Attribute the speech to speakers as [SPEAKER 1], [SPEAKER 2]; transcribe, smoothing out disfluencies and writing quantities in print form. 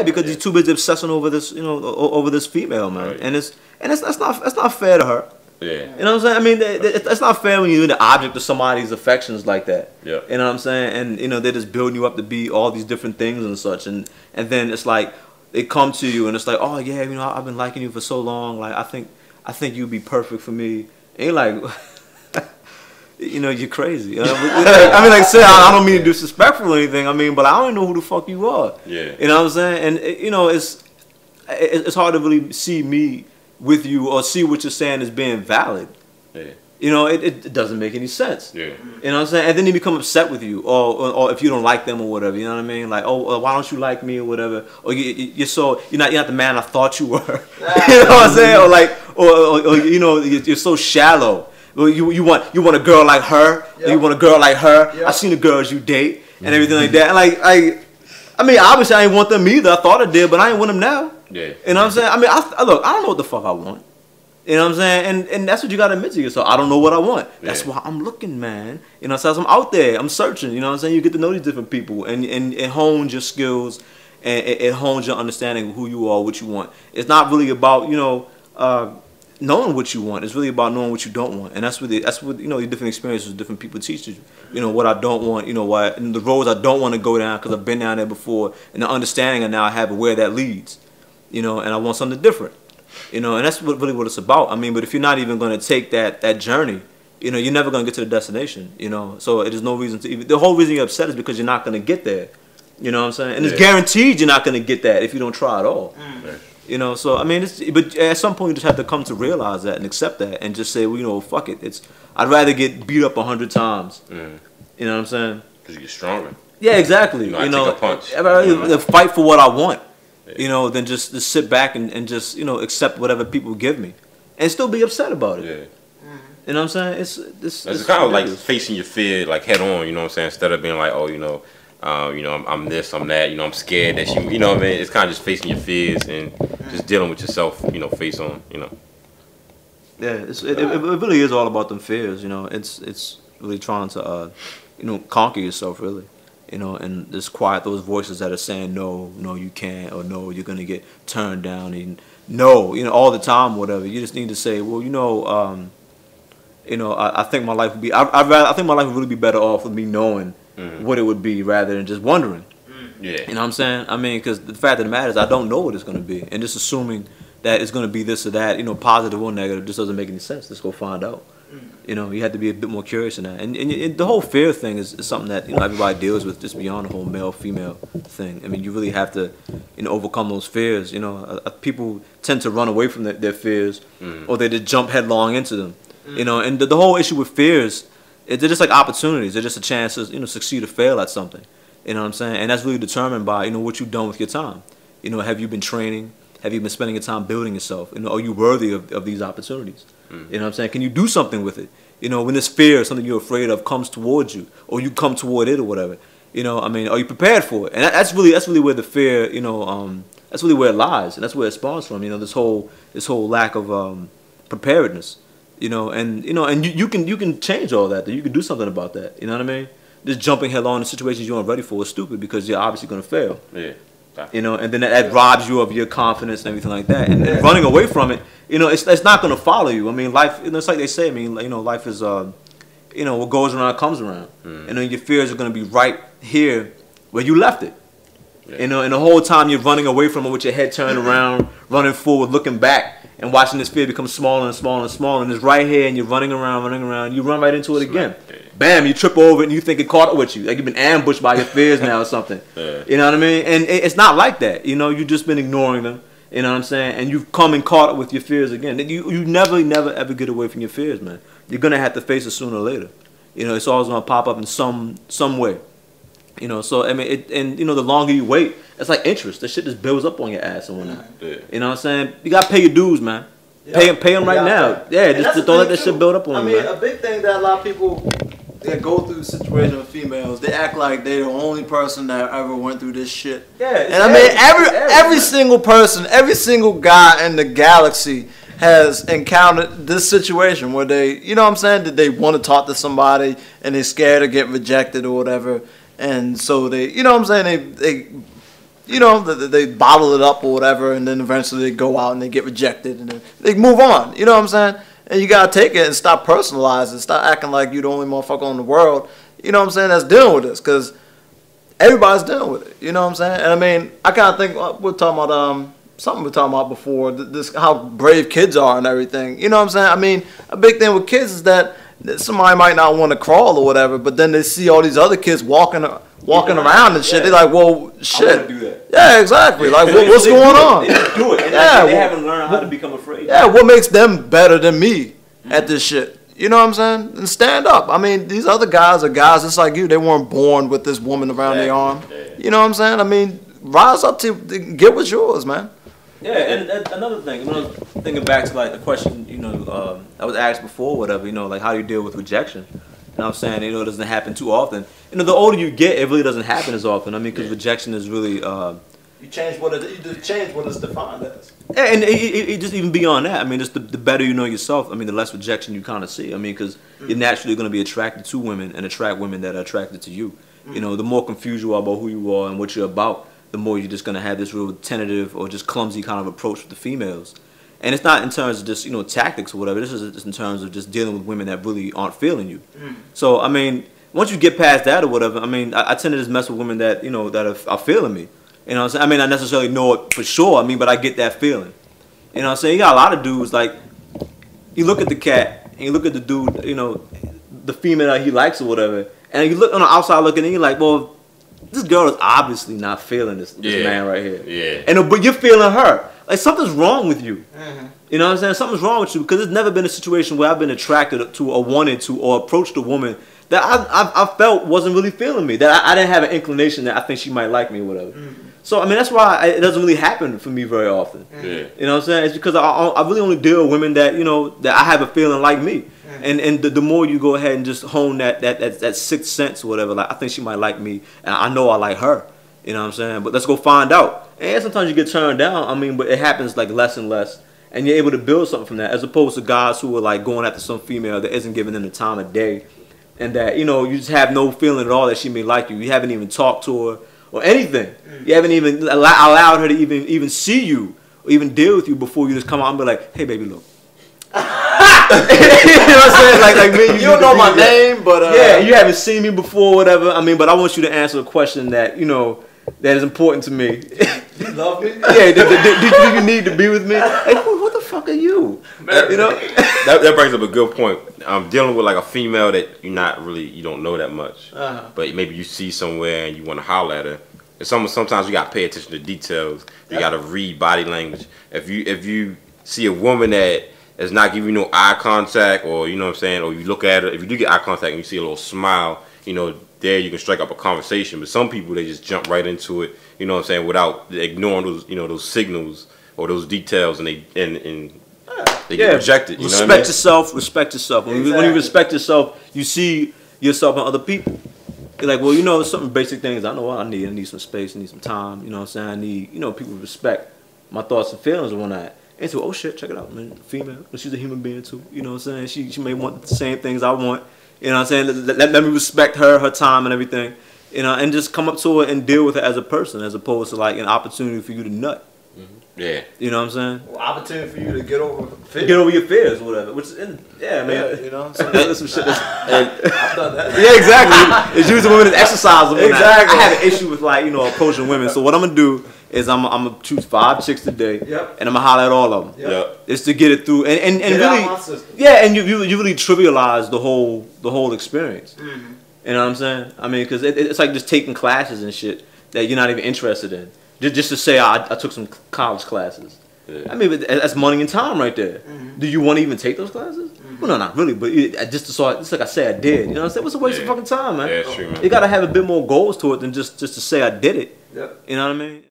[SPEAKER 1] because he's too busy obsessing over this, you know, over this female, man. And that's not fair to her.
[SPEAKER 2] Yeah.
[SPEAKER 1] You know what I'm saying? I mean, it's not fair when you're the object of somebody's affections like that.
[SPEAKER 2] Yeah.
[SPEAKER 1] You know what I'm saying? And you know, they're just building you up to be all these different things and such, and then it's like they come to you and it's like, oh yeah, you know, I've been liking you for so long. Like I think you'd be perfect for me. And you're like, you know, you're crazy. I mean, like I said, I don't mean to be disrespectful or anything. I mean, but I don't know who the fuck you are.
[SPEAKER 2] Yeah.
[SPEAKER 1] You know what I'm saying? And you know, it's hard to really see me with you or see what you're saying as being valid.
[SPEAKER 2] Yeah.
[SPEAKER 1] You know, it doesn't make any sense.
[SPEAKER 2] Yeah.
[SPEAKER 1] You know what I'm saying? And then they become upset with you, or if you don't like them or whatever. You know what I mean? Like, oh, why don't you like me or whatever? Or you're not the man I thought you were. You know what I'm saying? Or like, or you know, you're so shallow. Well, you want a girl like her. Yep. You want a girl like her. Yep. I've seen the girls you date and everything like that. And like I mean, obviously I ain't want them either. I thought I did, but I ain't want them now.
[SPEAKER 2] Yeah.
[SPEAKER 1] You know what I'm saying? I mean, look, I don't know what the fuck I want. You know what I'm saying? And that's what you gotta admit to yourself. I don't know what I want. That's why I'm looking, man. You know, so I'm out there. I'm searching. You know what I'm saying? You get to know these different people, and it hones your skills, and it hones your understanding of who you are, what you want. It's not really about, you know, knowing what you want. It's really about knowing what you don't want, and that's what you know, the different experiences, different people teach you. You know what I don't want. You know what, and the roads I don't want to go down because I've been down there before, and the understanding I now have of where that leads. You know, and I want something different. You know, and that's really what it's about. I mean, but if you're not even going to take that journey, you know, you're never going to get to the destination. You know, so there's no reason to even. The whole reason you're upset is because you're not going to get there. You know what I'm saying? And it's guaranteed you're not going to get that if you don't try at all. You know, so I mean, but at some point you just have to come to realize that and accept that and just say, well, you know, fuck it. I'd rather get beat up 100 times. You know what I'm saying?
[SPEAKER 2] Because you get stronger.
[SPEAKER 1] Yeah, exactly.
[SPEAKER 2] You know, take a punch.
[SPEAKER 1] I'd rather fight for what I want. You know, than just sit back and just, you know, accept whatever people give me, and still be upset about it.
[SPEAKER 2] Yeah.
[SPEAKER 1] You know what I'm saying? It's
[SPEAKER 2] kind of like facing your fear like head on. You know what I'm saying? Instead of being like, oh, you know, I'm this, I'm that. You know, I'm scared that you know what I mean? It's kind of just facing your fears and just dealing with yourself. You know, face on. You know.
[SPEAKER 1] Yeah, it really is all about them fears. You know, it's really trying to you know, conquer yourself really. You know, and just quiet those voices that are saying no, you can't, or no, you're gonna get turned down, and no, you know, all the time, whatever. You just need to say, well, you know, I think my life would be. I think my life would really be better off with me knowing what it would be rather than just wondering.
[SPEAKER 2] Yeah.
[SPEAKER 1] You know what I'm saying? I mean, because the fact of the matter is, I don't know what it's gonna be, and just assuming that it's gonna be this or that, you know, positive or negative, just doesn't make any sense. Let's go find out. You know, you have to be a bit more curious in that. And the whole fear thing is something that, you know, everybody deals with just beyond the whole male-female thing. I mean, you really have to, you know, overcome those fears. You know, people tend to run away from their fears, or they just jump headlong into them. You know, and the whole issue with fears, they're just like opportunities. They're just a chance to, you know, succeed or fail at something. You know what I'm saying? And that's really determined by, you know, what you've done with your time. You know, have you been training? Have you been spending your time building yourself? You know, are you worthy of these opportunities? You know what I'm saying? Can you do something with it? You know, when this fear, something you're afraid of, comes towards you, or you come toward it, or whatever. You know, I mean, are you prepared for it? And that's really where the fear, you know, that's really where it lies, and that's where it spawns from. You know, this whole lack of preparedness. You know, and you can change all that. You can do something about that. You know what I mean? Just jumping headlong in situations you aren't ready for is stupid because you're obviously going to fail. Yeah. You know, and then that robs you of your confidence and everything like that. And running away from it, you know, it's not going to follow you. I mean, life, you know, it's like they say. I mean, you know, life is, you know, what goes around comes around. And then your fears are going to be right here where you left it. You know, and the whole time you're running away from it with your head turned around, running forward, looking back, and watching this fear become smaller and smaller and smaller. And it's right here, and you're running around. You run right into it again. Bam, you trip over it, and you think it caught up with you. Like you've been ambushed by your fears now or something. You know what I mean? And it's not like that. You know, you've just been ignoring them. You know what I'm saying? And you've come and caught up with your fears again. You never, ever get away from your fears, man. You're going to have to face it sooner or later. You know, it's always going to pop up in some way. You know, so, I mean, and, you know, the longer you wait, it's like interest. That shit just builds up on your ass and whatnot. You know what I'm saying? You got to pay your dues, man. Pay them right now. Yeah, just don't let that shit build up on you, man.
[SPEAKER 3] I mean, a big thing that a lot of people that go through situations with females, they act like they're the only person that ever went through this shit.
[SPEAKER 1] Yeah,
[SPEAKER 3] and I mean, every single person, every single guy in the galaxy has encountered this situation where they, you know what I'm saying, that they want to talk to somebody and they're scared to get rejected or whatever, and so they, you know what I'm saying, they you know, they bottle it up or whatever, and then eventually they go out and they get rejected, and then they move on. You know what I'm saying? And you gotta take it and stop personalizing, stop acting like you're the only motherfucker in the world. You know what I'm saying? That's dealing with this, because everybody's dealing with it. You know what I'm saying? And I mean, I kind of think we're talking about something we were talking about before, this how brave kids are and everything. You know what I'm saying? I mean, a big thing with kids is that somebody might not want to crawl or whatever, but then they see all these other kids walking around and shit.
[SPEAKER 1] Yeah.
[SPEAKER 3] They're like, well, shit.
[SPEAKER 1] I want to do that.
[SPEAKER 3] Yeah, exactly. Like, what's going on?
[SPEAKER 1] They just do it. And
[SPEAKER 3] Yeah,
[SPEAKER 1] they haven't learned how to become afraid.
[SPEAKER 3] Yeah, what makes them better than me at this shit? You know what I'm saying? And stand up. I mean, these other guys are guys just like you. They weren't born with this woman around their arm. You know what I'm saying? I mean, rise up to get what's yours, man.
[SPEAKER 1] Yeah, and another thing, you know, thinking back to like the question, you know, I was asked before, whatever, you know, like how do you deal with rejection? And I'm saying, you know, it doesn't happen too often. You know, the older you get, it really doesn't happen as often. I mean, because rejection is really
[SPEAKER 3] you change what it's defined as.
[SPEAKER 1] Yeah, and it just even beyond that. I mean, just the better you know yourself. I mean, the less rejection you kind of see. I mean, because you're naturally going to be attracted to women and attract women that are attracted to you. You know, the more confused you are about who you are and what you're about, the more you're just going to have this real tentative or just clumsy kind of approach with the females. And it's not in terms of just, you know, tactics or whatever. This is just in terms of just dealing with women that really aren't feeling you. So, I mean, once you get past that or whatever, I mean, I tend to just mess with women that, you know, that are feeling me. You know what I'm saying? I mean, I necessarily know it for sure. I mean, but I get that feeling. You know what I'm saying? You got a lot of dudes, like, you look at the cat, and you look at the dude, you know, the female that he likes or whatever, and you look on the outside looking, and you're like, well, this girl is obviously not feeling this man right here.
[SPEAKER 2] Yeah.
[SPEAKER 1] And but you're feeling her. Like, something's wrong with you. You know what I'm saying? Something's wrong with you, because there's never been a situation where I've been attracted to or wanted to or approached a woman that I felt wasn't really feeling me, that I didn't have an inclination that I think she might like me or whatever. So, I mean, that's why it doesn't really happen for me very often.
[SPEAKER 2] Yeah.
[SPEAKER 1] You know what I'm saying? It's because I really only deal with women that, you know, that I have a feeling like me. And the more you go ahead and just hone that sixth sense or whatever, like, I think she might like me, and I know I like her. You know what I'm saying? But let's go find out. And sometimes you get turned down. I mean, but it happens like less and less. And you're able to build something from that, as opposed to guys who are like going after some female that isn't giving them the time of day. And that, you know, you just have no feeling at all that she may like you. You haven't even talked to her or anything. You haven't even allowed her to even see you or even deal with you before you just come out and be like, hey, baby, look. You know what I'm saying? Like me,
[SPEAKER 3] You don't know my name, but
[SPEAKER 1] yeah, you haven't seen me before, whatever. I mean, but I want you to answer a question that, you know, that is important to me.
[SPEAKER 3] You love me?
[SPEAKER 1] Yeah, do you need to be with me? Like, what the fuck are you? You know?
[SPEAKER 2] That brings up a good point. I'm dealing with like a female that you don't know that much, but maybe you see somewhere and you want to holler at her. And sometimes you got to pay attention to details. You got to read body language. If you see a woman that is not giving you no eye contact, or you know what I'm saying, or you look at her, if you do get eye contact and you see a little smile, you know, there you can strike up a conversation. But some people, they just jump right into it, you know what I'm saying, without ignoring those, you know, those signals or those details, and they get rejected. You know what I mean?
[SPEAKER 1] Yourself, respect yourself. When you respect yourself, you see yourself in other people. You're like, well, you know, some basic things I know I need. I need some space, I need some time, you know what I'm saying? I need, you know, people to respect my thoughts and feelings and whatnot. And so, oh shit, check it out, man. Female, she's a human being too. You know what I'm saying? She may want the same things I want. You know what I'm saying? Let me respect her time and everything. You know, and just come up to her and deal with her as a person, as opposed to like an opportunity for you to nut.
[SPEAKER 2] Yeah.
[SPEAKER 1] You know what I'm saying?
[SPEAKER 3] Well, opportunity for you to get over fear.
[SPEAKER 1] Get over your fears or whatever. Which, yeah, man.
[SPEAKER 3] Yeah, you know,
[SPEAKER 1] That's some shit.
[SPEAKER 3] I've done that.
[SPEAKER 1] Yeah, exactly. It's using women as exercise.
[SPEAKER 3] Exactly.
[SPEAKER 1] I have an issue with like, you know, approaching women. So what I'm gonna do is I'm gonna choose 5 chicks today, and I'm gonna holler at all of them.
[SPEAKER 2] Yep.
[SPEAKER 1] It's to get it through and really, yeah, and you really trivialize the whole experience. You know what I'm saying? I mean, because it's like just taking classes and shit that you're not even interested in. Just to say I took some college classes. Yeah. I mean, but that's money and time right there. Do you want to even take those classes? Well, no, not really. But just like I said, I did. You know what I'm saying? What's a waste of fucking time, man?
[SPEAKER 2] Yeah, it's true, man.
[SPEAKER 1] You gotta have a bit more goals to it than just to say I did it. You know what I mean?